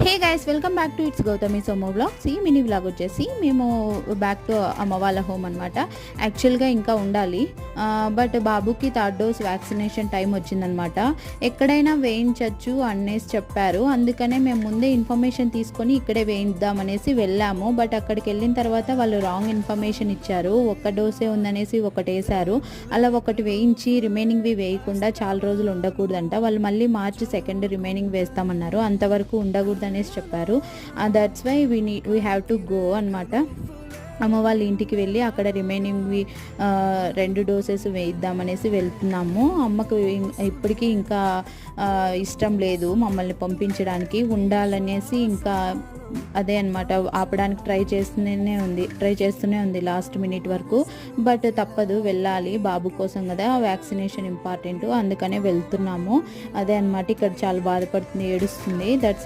Hey guys, welcome back to it's Gautami Somo vlogs. ఈ mini vlog వచ్చేసి మేము బ్యాక్ టు అమ్మ వాళ్ళ హోమ్ అనమాట. యాక్చువల్గా ఇంకా ఉండాలి, బట్ బాబుకి 3rd డోస్ వ్యాక్సినేషన్ టైం వచ్చిందనమాట. ఎక్కడైనా వేయించవచ్చు అనేసి చెప్పారు. అందుకనే మేము ముందే ఇన్ఫర్మేషన్ తీసుకొని ఇక్కడే వేయిద్దామనేసి వెళ్ళాము. బట్ అక్కడికి వెళ్ళిన తర్వాత వాళ్ళు రాంగ్ ఇన్ఫర్మేషన్ ఇచ్చారు. ఒక్క డోసే ఉందనేసి ఒకటి వేశారు. అలా ఒకటి వేయించి రిమైనింగ్వి వేయకుండా చాలా రోజులు ఉండకూడదంట. వాళ్ళు మళ్ళీ March 2 రిమైనింగ్ వేస్తామన్నారు. అంతవరకు ఉండకూడదు అనేసి చెప్పారు. That's why we have to go అనమాట. అమ్మ వాళ్ళ ఇంటికి వెళ్ళి అక్కడ రిమైనింగ్వి 2 డోసెస్ వేయిద్దామనేసి వెళ్తున్నాము. అమ్మకు ఇప్పటికీ ఇంకా ఇష్టం లేదు మమ్మల్ని పంపించడానికి, ఉండాలనేసి ఇంకా అదే అనమాట ఆపడానికి ట్రై చేస్తూనే ఉంది లాస్ట్ మినిట్ వరకు. బట్ తప్పదు, వెళ్ళాలి, బాబు కోసం కదా, వ్యాక్సినేషన్ ఇంపార్టెంట్, అందుకనే వెళ్తున్నాము. అదే అనమాట. ఇక్కడ చాలా బాధపడుతుంది, ఏడుస్తుంది. దట్స్